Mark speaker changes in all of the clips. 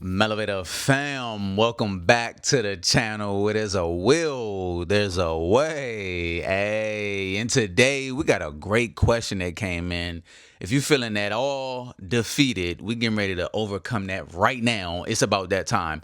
Speaker 1: Mellovator fam, welcome back to the channel where there's a will, there's a way. Hey, and today we got a great question that came in. If you're feeling at all defeated, we getting ready to overcome that right now. It's about that time.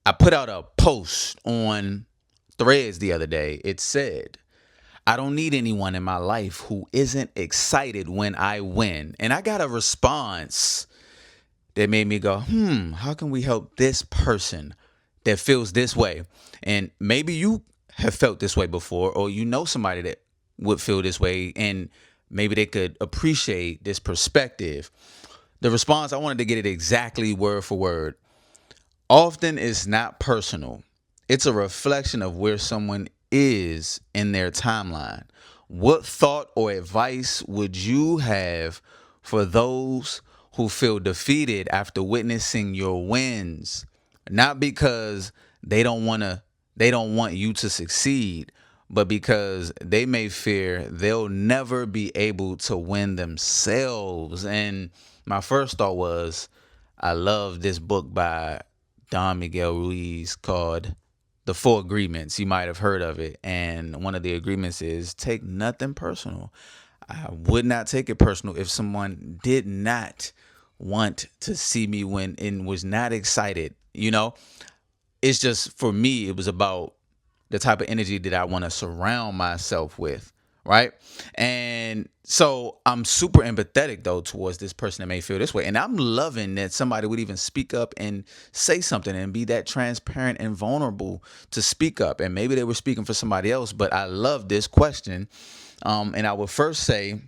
Speaker 1: I put out a post on Threads the other day. It said, I don't need anyone in my life who isn't excited when I win. And I got a response that made me go, how can we help this person that feels this way? And maybe you have felt this way before, or you know somebody that would feel this way, and maybe they could appreciate this perspective. The response, I wanted to get it exactly word for word. Often it's not personal, it's a reflection of where someone is in their timeline. What thought or advice would you have for those who feel defeated after witnessing your wins? Not because they don't want you to succeed, but because they may fear they'll never be able to win themselves. And my first thought was, I love this book by Don Miguel Ruiz called The Four Agreements. You might have heard of it. And one of the agreements is take nothing personal. I would not take it personal if someone did not want to see me win and was not excited. It's just for me, it was about the type of energy that I want to surround myself with, right? And so I'm super empathetic though towards this person that may feel this way. And I'm loving that somebody would even speak up and say something and be that transparent and vulnerable to speak up. And maybe they were speaking for somebody else, but I love this question. And I would first say,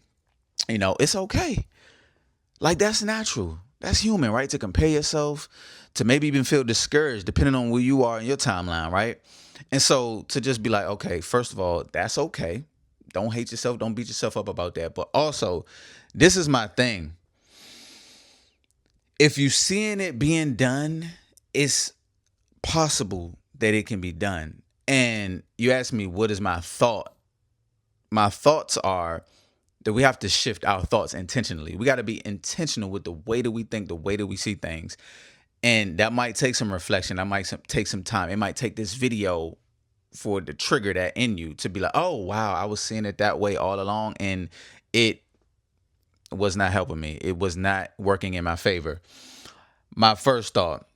Speaker 1: it's okay. Like that's natural. That's human, right? To compare yourself, to maybe even feel discouraged, depending on where you are in your timeline, right? And so to just be like, okay, first of all, that's okay. Don't hate yourself. Don't beat yourself up about that. But also, this is my thing. If you seeing it being done, it's possible that it can be done. And you ask me, what is my thought? My thoughts are that we have to shift our thoughts intentionally. We got to be intentional with the way that we think, the way that we see things. And that might take some reflection. That might take some time. It might take this video for the trigger that in you to be like, oh, wow, I was seeing it that way all along. And it was not helping me. It was not working in my favor. My first thought,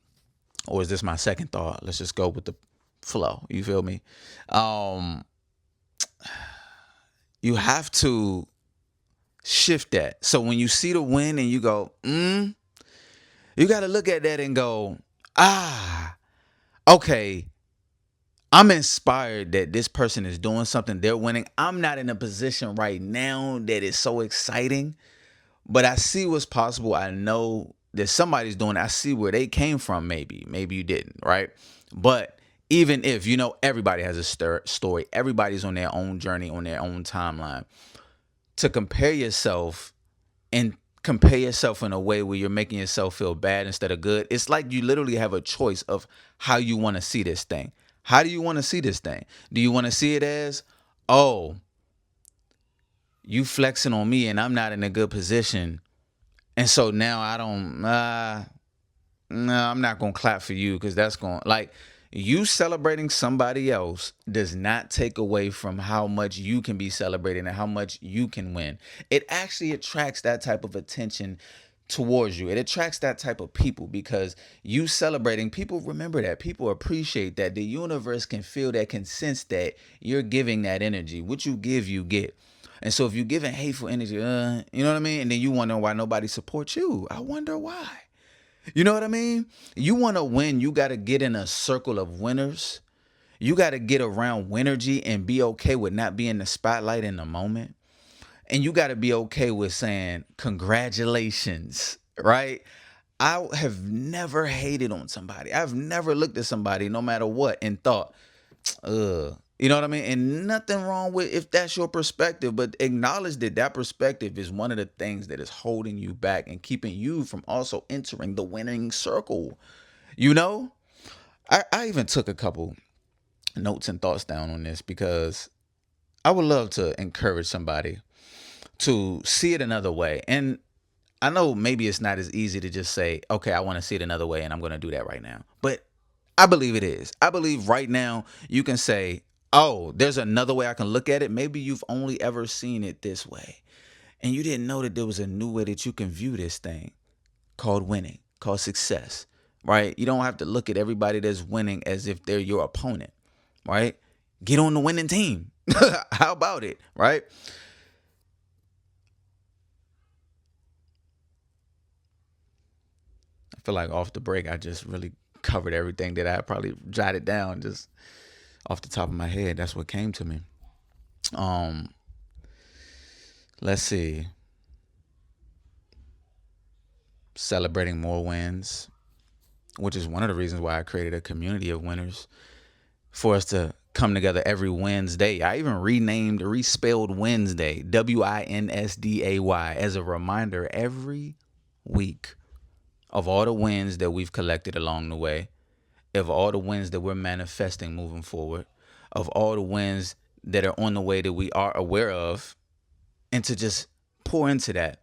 Speaker 1: or is this my second thought? Let's just go with the flow. You feel me? Um, you have to shift that. So when you see the win and you go, you got to look at that and go, okay, I'm inspired that this person is doing something, they're winning. I'm not in a position right now that is so exciting, but I see what's possible. I know that somebody's doing it. I see where they came from, maybe you didn't, right? But even if, everybody has a story, everybody's on their own journey, on their own timeline. To compare yourself and compare yourself in a way where you're making yourself feel bad instead of good, it's like you literally have a choice of how you want to see this thing. How do you want to see this thing? Do you want to see it as, oh, you flexing on me and I'm not in a good position, and so now I don't, no, I'm not going to clap for you because that's going, like, you celebrating somebody else does not take away from how much you can be celebrating and how much you can win. It actually attracts that type of attention towards you. It attracts that type of people because you celebrating, people remember that. People appreciate that. The universe can feel that, can sense that you're giving that energy. What you give, you get. And so if you're giving hateful energy, you know what I mean? And then you wonder why nobody supports you. I wonder why. You know what I mean? You want to win, you got to get in a circle of winners. You got to get around Winergy and be okay with not being the spotlight in the moment. And you got to be okay with saying congratulations, right? I have never hated on somebody. I've never looked at somebody, no matter what, and thought, you know what I mean? And nothing wrong with if that's your perspective, but acknowledge that that perspective is one of the things that is holding you back and keeping you from also entering the winning circle. You know, I even took a couple notes and thoughts down on this because I would love to encourage somebody to see it another way. And I know maybe it's not as easy to just say, okay, I want to see it another way and I'm going to do that right now. But I believe it is. I believe right now you can say, oh, there's another way I can look at it. Maybe you've only ever seen it this way. And you didn't know that there was a new way that you can view this thing called winning, called success, right? You don't have to look at everybody that's winning as if they're your opponent, right? Get on the winning team. How about it, right? I feel like off the break, I just really covered everything that I probably jotted down just off the top of my head. That's what came to me. Um, let's see. Celebrating more wins, which is one of the reasons why I created a community of winners for us to come together every Wednesday. I even respelled Wednesday, Winsday, as a reminder every week of all the wins that we've collected along the way, of all the wins that we're manifesting moving forward, of all the wins that are on the way that we are aware of, and to just pour into that.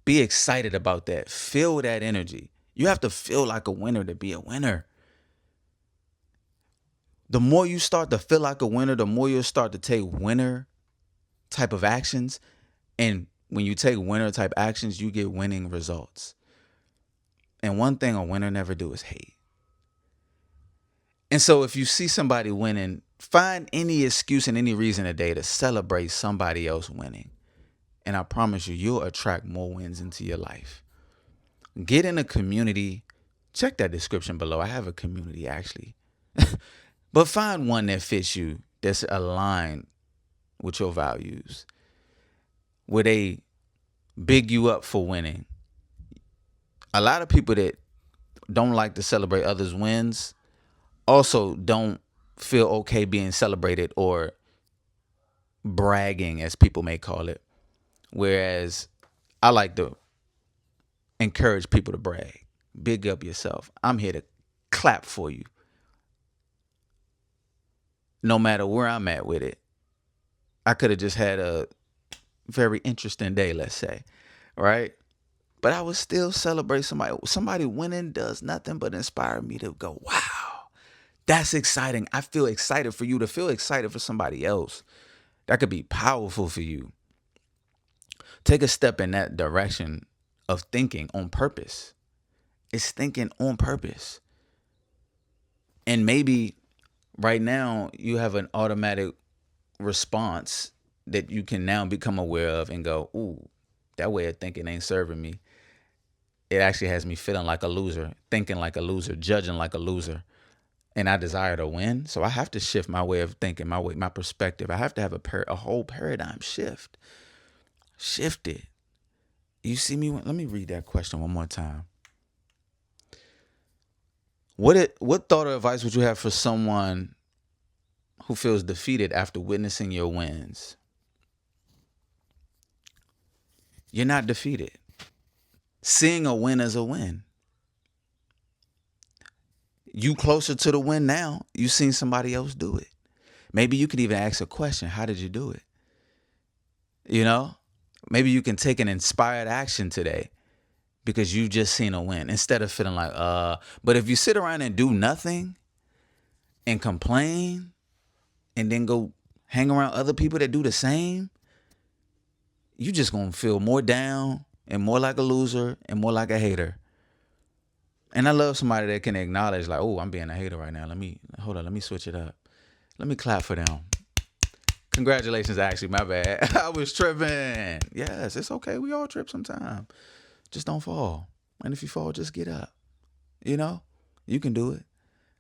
Speaker 1: Be excited about that. Feel that energy. You have to feel like a winner to be a winner. The more you start to feel like a winner, the more you'll start to take winner type of actions. And when you take winner type actions, you get winning results. And one thing a winner never do is hate. And so if you see somebody winning, find any excuse and any reason today to celebrate somebody else winning. And I promise you, you'll attract more wins into your life. Get in a community. Check that description below. I have a community actually. But find one that fits you, that's aligned with your values, where they big you up for winning. A lot of people that don't like to celebrate others' wins also don't feel okay being celebrated or bragging, as people may call it. Whereas I like to encourage people to brag, big up yourself. I'm here to clap for you, no matter where I'm at with it. I could have just had a very interesting day, let's say, right? But I would still celebrate somebody. Somebody winning does nothing but inspire me to go, wow, that's exciting. I feel excited for you to feel excited for somebody else. That could be powerful for you. Take a step in that direction of thinking on purpose. It's thinking on purpose. And maybe right now you have an automatic response that you can now become aware of and go, ooh, that way of thinking ain't serving me. It actually has me feeling like a loser, thinking like a loser, judging like a loser. And I desire to win. So I have to shift my way of thinking, my perspective. I have to have a whole paradigm shift. Shift it. You see me? Let me read that question one more time. What thought or advice would you have for someone who feels defeated after witnessing your wins? You're not defeated. Seeing a win is a win. You closer to the win now. You seen somebody else do it. Maybe you could even ask a question. How did you do it? You know, maybe you can take an inspired action today because you just seen a win instead of feeling like, but if you sit around and do nothing and complain and then go hang around other people that do the same, you just gonna feel more down and more like a loser and more like a hater. And I love somebody that can acknowledge like, oh, I'm being a hater right now. Let me switch it up. Let me clap for them. Congratulations, actually, my bad. I was tripping. Yes, it's okay. We all trip sometime. Just don't fall. And if you fall, just get up. You know, you can do it.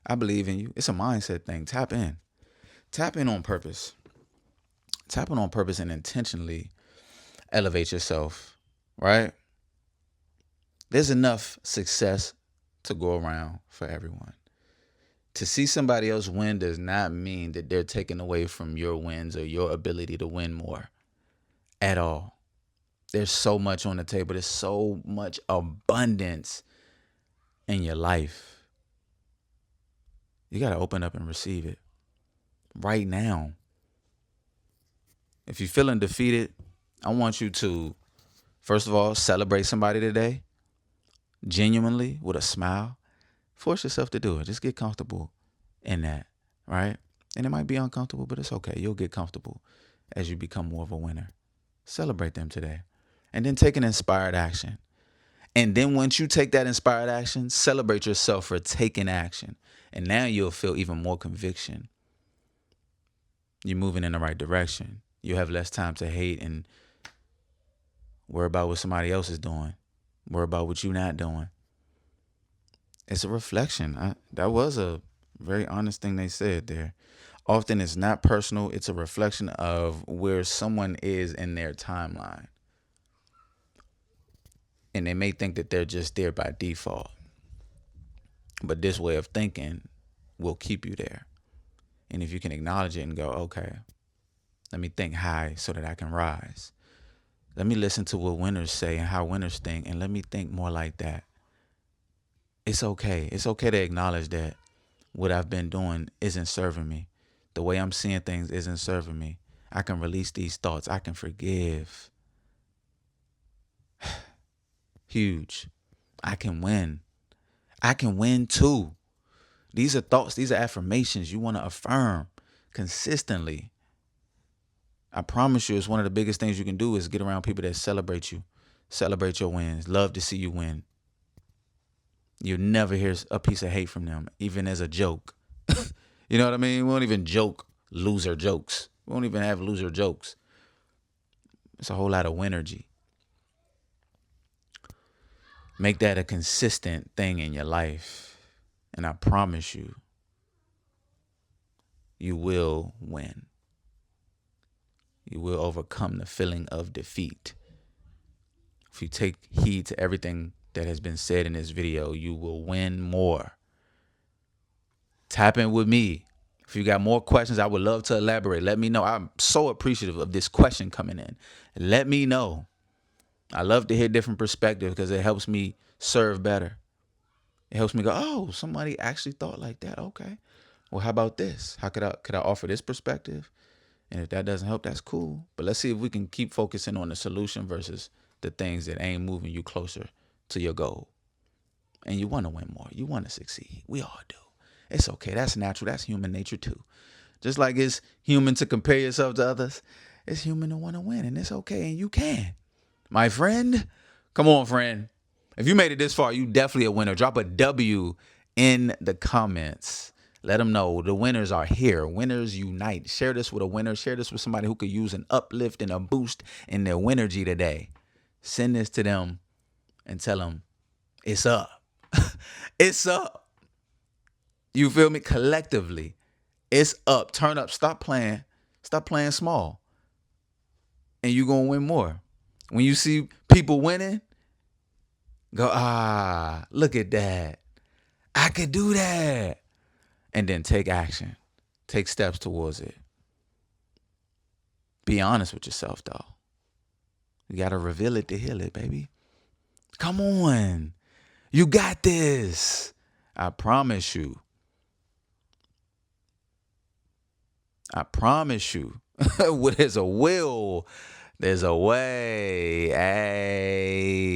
Speaker 1: I believe in you. It's a mindset thing. Tap in. Tap in on purpose. Tap in on purpose and intentionally elevate yourself, right? There's enough success to go around for everyone. To see somebody else win does not mean that they're taking away from your wins or your ability to win more at all. There's so much on the table. There's so much abundance in your life. You got to open up and receive it right now. If you're feeling defeated, I want you to First of all, celebrate somebody today, genuinely, with a smile. Force yourself to do it. Just get comfortable in that, right? And it might be uncomfortable, but it's okay. You'll get comfortable as you become more of a winner. Celebrate them today. And then take an inspired action. And then once you take that inspired action, celebrate yourself for taking action. And now you'll feel even more conviction. You're moving in the right direction. You have less time to hate and worry about what somebody else is doing. Worry about what you're not doing. It's a reflection. That was a very honest thing they said there. Often it's not personal. It's a reflection of where someone is in their timeline. And they may think that they're just there by default. But this way of thinking will keep you there. And if you can acknowledge it and go, okay, let me think high so that I can rise. Let me listen to what winners say and how winners think, and let me think more like that. It's okay. It's okay to acknowledge that what I've been doing isn't serving me. The way I'm seeing things isn't serving me. I can release these thoughts. I can forgive. Huge. I can win. I can win too. These are thoughts. These are affirmations you want to affirm consistently. I promise you, it's one of the biggest things you can do is get around people that celebrate you, celebrate your wins, love to see you win. You'll never hear a piece of hate from them, even as a joke. You know what I mean? We don't even joke loser jokes. We don't even have loser jokes. It's a whole lot of winnergy. Make that a consistent thing in your life. And I promise you, you will win. You will overcome the feeling of defeat. If you take heed to everything that has been said in this video, you will win more. Tap in with me. If you got more questions, I would love to elaborate. Let me know. I'm so appreciative of this question coming in. Let me know. I love to hear different perspectives because it helps me serve better. It helps me go, oh, somebody actually thought like that. Okay. Well, how about this? How could I offer this perspective? And if that doesn't help, that's cool. But let's see if we can keep focusing on the solution versus the things that ain't moving you closer to your goal. And you want to win more. You want to succeed. We all do. It's okay. That's natural. That's human nature too. Just like it's human to compare yourself to others, it's human to want to win. And it's okay. And you can. My friend, come on, friend. If you made it this far, you definitely a winner. Drop a W in the comments. Let them know the winners are here. Winners unite. Share this with a winner. Share this with somebody who could use an uplift and a boost in their winnergy today. Send this to them and tell them it's up. It's up. You feel me? Collectively, it's up. Turn up. Stop playing. Stop playing small. And you're going to win more. When you see people winning, go, look at that. I could do that. And then take action. Take steps towards it. Be honest with yourself, though. You got to reveal it to heal it, baby. Come on. You got this. I promise you. I promise you. Where there's a will, there's a way. Hey.